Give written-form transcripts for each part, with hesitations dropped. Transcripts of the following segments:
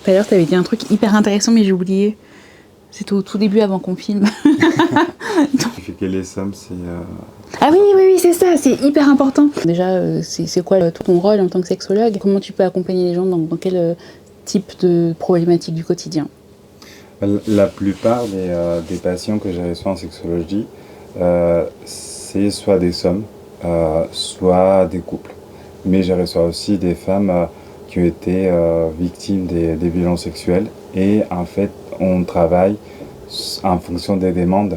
Tout à l'heure, tu avais dit un truc hyper intéressant, mais j'ai oublié. C'était au tout début avant qu'on filme. Tu fais les sommes, c'est... Ah oui, c'est ça, c'est hyper important. Déjà, c'est quoi ton rôle en tant que sexologue? Comment tu peux accompagner les gens dans quel type de problématiques du quotidien? La plupart des patients que je reçois en sexologie, c'est soit des sommes, soit des couples. Mais je reçois aussi des femmes qui ont été victimes des violences sexuelles. Et en fait, on travaille en fonction des demandes.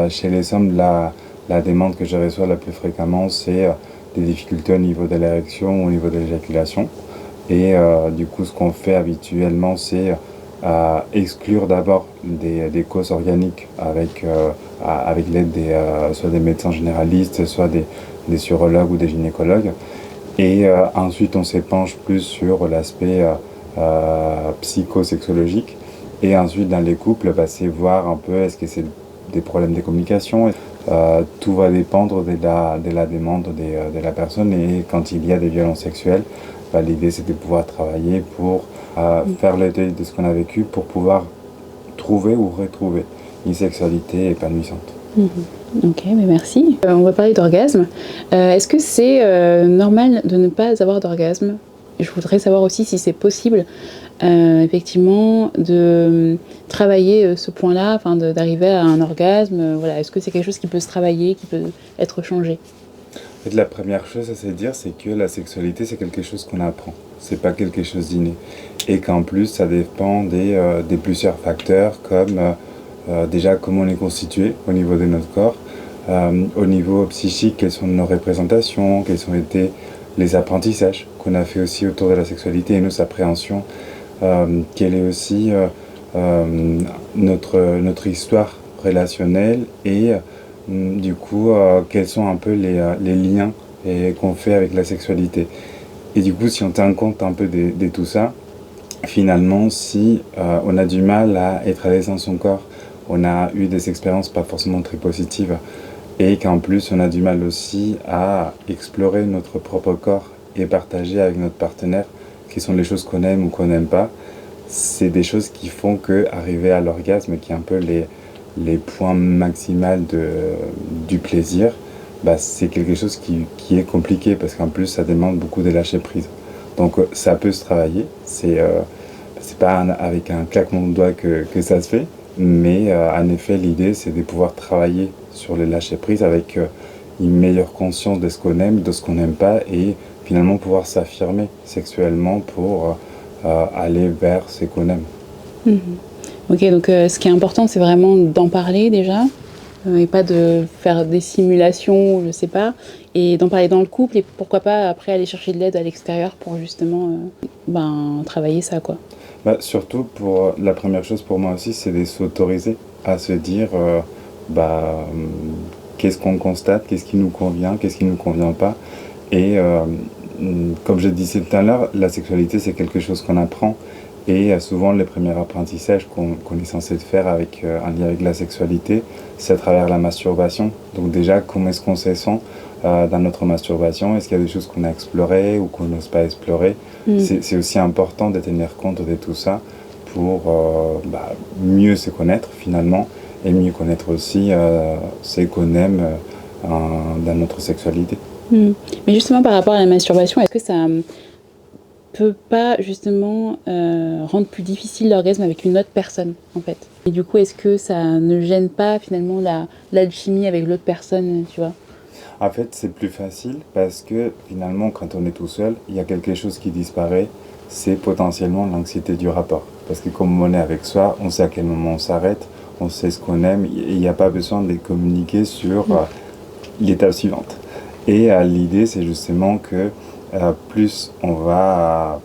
Chez les sommes, la demande que je reçois la plus fréquemment, c'est des difficultés au niveau de l'érection ou au niveau de l'éjaculation. Et du coup, ce qu'on fait habituellement, c'est exclure d'abord des causes organiques avec l'aide soit des médecins généralistes, soit des urologues ou des gynécologues. Et ensuite, on s'épanche plus sur l'aspect psychosexologique. Et ensuite, dans les couples, c'est voir un peu est-ce que c'est des problèmes de communication. Tout va dépendre de la demande de la personne. Et quand il y a des violences sexuelles, l'idée c'est de pouvoir travailler pour faire le deuil de ce qu'on a vécu pour pouvoir trouver ou retrouver une sexualité épanouissante. Ok, mais merci. On va parler d'orgasme. Est-ce que c'est normal de ne pas avoir d'orgasme? Je voudrais savoir aussi si c'est possible, effectivement, de travailler ce point-là, d'arriver à un orgasme. Voilà. Est-ce que c'est quelque chose qui peut se travailler, qui peut être changé? En fait, la première chose à se dire, c'est que la sexualité, c'est quelque chose qu'on apprend. C'est pas quelque chose d'inné. Et qu'en plus, ça dépend des plusieurs facteurs, comme déjà comment on est constitué au niveau de notre corps, au niveau psychique, quelles sont nos représentations, quels ont été les apprentissages qu'on a fait aussi autour de la sexualité et nos appréhensions, quelle est aussi notre histoire relationnelle et du coup quels sont un peu les liens qu'on fait avec la sexualité. Et du coup, si on tient compte un peu de tout ça, finalement, si on a du mal à être à l'aise dans son corps, on a eu des expériences pas forcément très positives, et qu'en plus on a du mal aussi à explorer notre propre corps et partager avec notre partenaire quelles sont les choses qu'on aime ou qu'on n'aime pas, c'est des choses qui font que arriver à l'orgasme, qui est un peu les points maximaux du plaisir, c'est quelque chose qui est compliqué parce qu'en plus ça demande beaucoup de lâcher prise. Donc ça peut se travailler, c'est pas avec un claquement de doigts que ça se fait, mais en effet l'idée c'est de pouvoir travailler sur le lâcher prise avec une meilleure conscience de ce qu'on aime, de ce qu'on n'aime pas et finalement pouvoir s'affirmer sexuellement pour aller vers ce qu'on aime. Ok, donc ce qui est important, c'est vraiment d'en parler déjà, et pas de faire des simulations, je sais pas, et d'en parler dans le couple, et pourquoi pas après aller chercher de l'aide à l'extérieur pour justement travailler ça, quoi. Surtout, la première chose pour moi aussi, c'est de s'autoriser à se dire qu'est-ce qu'on constate, qu'est-ce qui nous convient, qu'est-ce qui ne nous convient pas. Et comme je disais tout à l'heure, la sexualité, c'est quelque chose qu'on apprend. Et souvent, les premiers apprentissages qu'on est censé faire avec un lien avec la sexualité, c'est à travers la masturbation. Donc déjà, comment est-ce qu'on se sent dans notre masturbation? Est-ce qu'il y a des choses qu'on a explorées ou qu'on n'ose pas explorer? C'est aussi important de tenir compte de tout ça pour mieux se connaître finalement et mieux connaître aussi ce qu'on aime dans notre sexualité. Mais justement, par rapport à la masturbation, est-ce que ça peut pas justement rendre plus difficile l'orgasme avec une autre personne en fait? Et du coup, est-ce que ça ne gêne pas finalement l'alchimie avec l'autre personne, tu vois? En fait, c'est plus facile parce que finalement, quand on est tout seul, il y a quelque chose qui disparaît, c'est potentiellement l'anxiété du rapport. Parce que comme on est avec soi, on sait à quel moment on s'arrête, on sait ce qu'on aime, et il n'y a pas besoin de communiquer sur l'étape suivante. Et l'idée, c'est justement que plus on va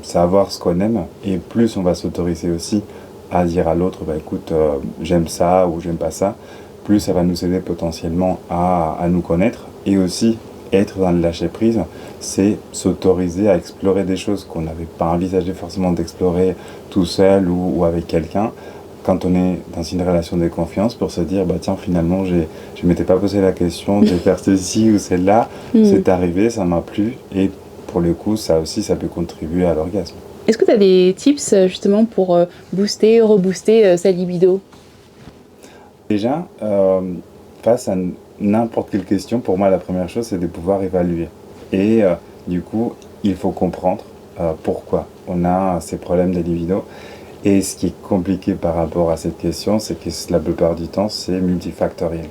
savoir ce qu'on aime et plus on va s'autoriser aussi à dire à l'autre écoute, j'aime ça ou j'aime pas ça, plus ça va nous aider potentiellement à nous connaître. Et aussi être dans le lâcher prise, c'est s'autoriser à explorer des choses qu'on n'avait pas envisagé forcément d'explorer tout seul ou avec quelqu'un quand on est dans une relation de confiance, pour se dire tiens, finalement je m'étais pas posé la question de faire ceci ou celle-là, c'est arrivé, ça m'a plu, et pour le coup ça aussi ça peut contribuer à l'orgasme. Est-ce que tu as des tips justement pour booster, rebooster sa libido? Déjà, face à n'importe quelle question, pour moi, la première chose, c'est de pouvoir évaluer. Et du coup, il faut comprendre pourquoi on a ces problèmes de libido. Et ce qui est compliqué par rapport à cette question, c'est que la plupart du temps, c'est multifactoriel.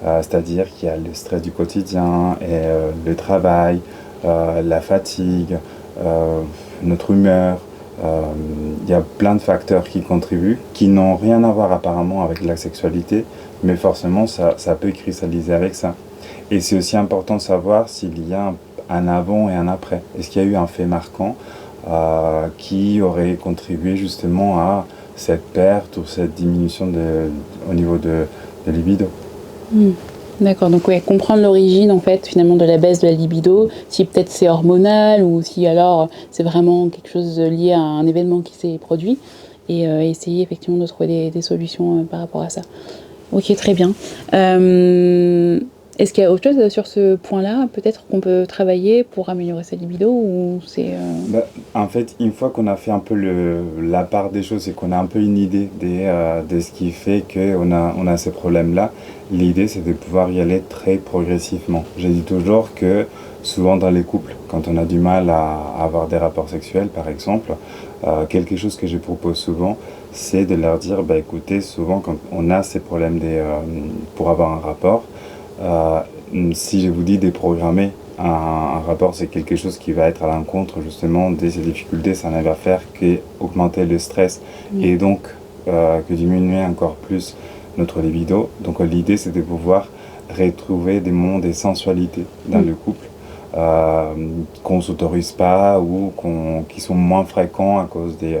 C'est-à-dire qu'il y a le stress du quotidien, et, le travail, la fatigue, euh, notre humeur. Il y a plein de facteurs qui contribuent, qui n'ont rien à voir apparemment avec la sexualité, mais forcément ça peut cristalliser avec ça. Et c'est aussi important de savoir s'il y a un avant et un après. Est-ce qu'il y a eu un fait marquant qui aurait contribué justement à cette perte ou cette diminution au niveau de libido. Mmh. D'accord, donc ouais, comprendre l'origine en fait finalement de la baisse de la libido, si peut-être c'est hormonal ou si alors c'est vraiment quelque chose lié à un événement qui s'est produit et essayer effectivement de trouver des solutions par rapport à ça. Ok, très bien. Est-ce qu'il y a autre chose sur ce point-là, peut-être qu'on peut travailler pour améliorer sa libido ou c'est En fait, une fois qu'on a fait un peu la part des choses et qu'on a un peu une idée de ce qui fait qu'on a ces problèmes-là, l'idée c'est de pouvoir y aller très progressivement. Je dis toujours que souvent dans les couples, quand on a du mal à avoir des rapports sexuels par exemple, quelque chose que je propose souvent, c'est de leur dire, bah écoutez, souvent quand on a ces problèmes pour avoir un rapport, euh, si je vous dis déprogrammer un rapport, c'est quelque chose qui va être à l'encontre justement de ces difficultés, ça ne va faire qu'augmenter le stress et donc que diminuer encore plus notre libido. Donc l'idée c'est de pouvoir retrouver des moments de sensualité dans le couple qu'on ne s'autorise pas ou qui sont moins fréquents à cause de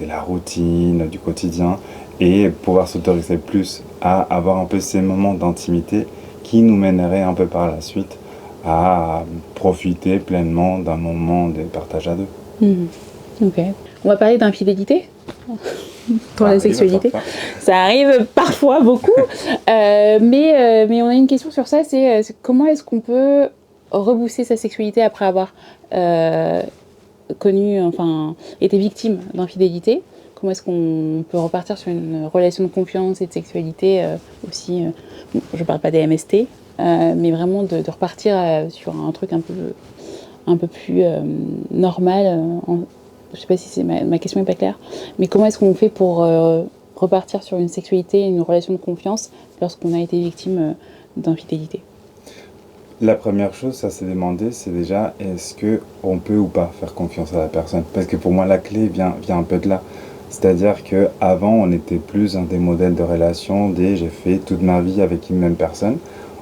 la routine, du quotidien et pouvoir s'autoriser plus à avoir un peu ces moments d'intimité qui nous mènerait un peu par la suite à profiter pleinement d'un moment de partage à deux. Ok. On va parler d'infidélité pour la sexualité. Ça arrive parfois beaucoup, mais on a une question sur ça, c'est comment est-ce qu'on peut rebooster sa sexualité après avoir été victime d'infidélité? Comment est-ce qu'on peut repartir sur une relation de confiance et de sexualité aussi, je ne parle pas des MST, mais vraiment de repartir sur un truc un peu plus normal. Je ne sais pas si ma question n'est pas claire, mais comment est-ce qu'on fait pour repartir sur une sexualité et une relation de confiance lorsqu'on a été victime d'infidélité? La première chose, ça s'est demandé, c'est déjà est-ce qu'on peut ou pas faire confiance à la personne? Parce que pour moi, la clé vient un peu de là. C'est-à-dire qu'avant, on était plus dans des modèles de relation, j'ai fait toute ma vie avec une même personne.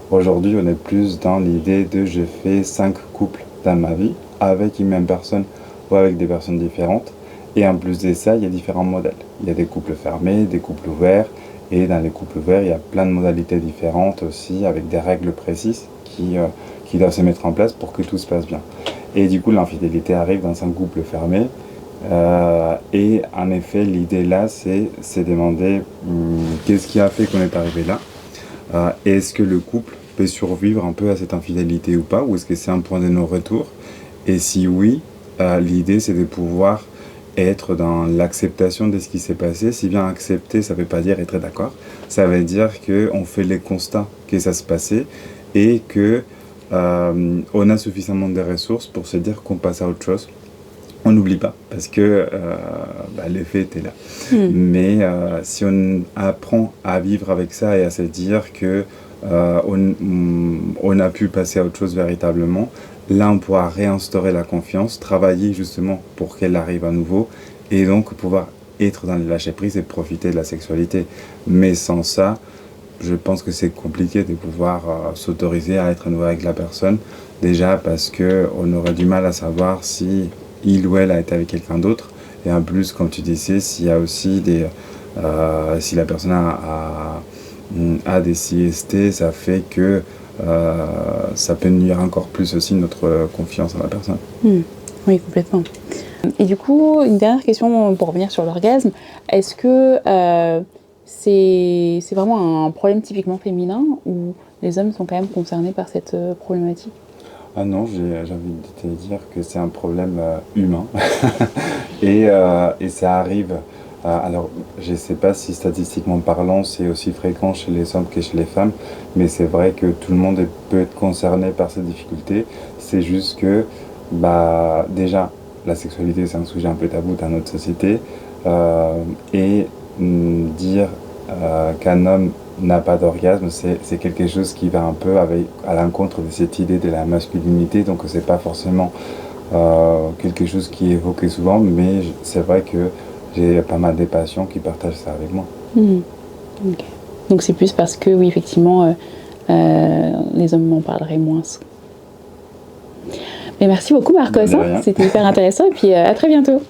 Aujourd'hui, on est plus dans l'idée de j'ai fait 5 couples dans ma vie avec une même personne ou avec des personnes différentes. Et en plus de ça, il y a différents modèles. Il y a des couples fermés, des couples ouverts. Et dans les couples ouverts, il y a plein de modalités différentes aussi, avec des règles précises qui doivent se mettre en place pour que tout se passe bien. Et du coup, l'infidélité arrive dans un couple fermé. Et en effet, l'idée là, c'est demander qu'est-ce qui a fait qu'on est arrivé là. Est-ce que le couple peut survivre un peu à cette infidélité ou pas, ou est-ce que c'est un point de non-retour? Et si oui, l'idée c'est de pouvoir être dans l'acceptation de ce qui s'est passé. Si bien accepter, ça ne veut pas dire être d'accord. Ça veut dire qu'on fait les constats que ça se passait et que on a suffisamment de ressources pour se dire qu'on passe à autre chose. On n'oublie pas, parce que l'effet était là. Mais si on apprend à vivre avec ça et à se dire que on a pu passer à autre chose véritablement, là on pourra réinstaurer la confiance, travailler justement pour qu'elle arrive à nouveau, et donc pouvoir être dans le lâcher-prise et profiter de la sexualité. Mais sans ça, je pense que c'est compliqué de pouvoir s'autoriser à être à nouveau avec la personne, déjà parce qu'on aurait du mal à savoir si il ou elle a été avec quelqu'un d'autre, et en plus, comme tu disais, s'il y a aussi si la personne a des CST, ça fait que ça peut nuire encore plus aussi notre confiance en la personne. Oui, complètement. Et du coup, une dernière question pour revenir sur l'orgasme, est-ce que c'est vraiment un problème typiquement féminin ou les hommes sont quand même concernés par cette problématique? Ah non, j'ai envie de te dire que c'est un problème humain et ça arrive. Alors, je ne sais pas si statistiquement parlant, c'est aussi fréquent chez les hommes que chez les femmes, mais c'est vrai que tout le monde peut être concerné par ces difficultés. C'est juste que, bah, déjà, la sexualité, c'est un sujet un peu tabou dans notre société, et dire qu'un homme n'a pas d'orgasme, c'est quelque chose qui va un peu à l'encontre de cette idée de la masculinité, donc c'est pas forcément quelque chose qui est évoqué souvent, mais c'est vrai que j'ai pas mal de patients qui partagent ça avec moi. Mhm. Ok. Donc c'est plus parce que, oui, effectivement, les hommes m'en parleraient moins. Mais merci beaucoup, Marcos. De rien. C'était hyper intéressant et puis à très bientôt.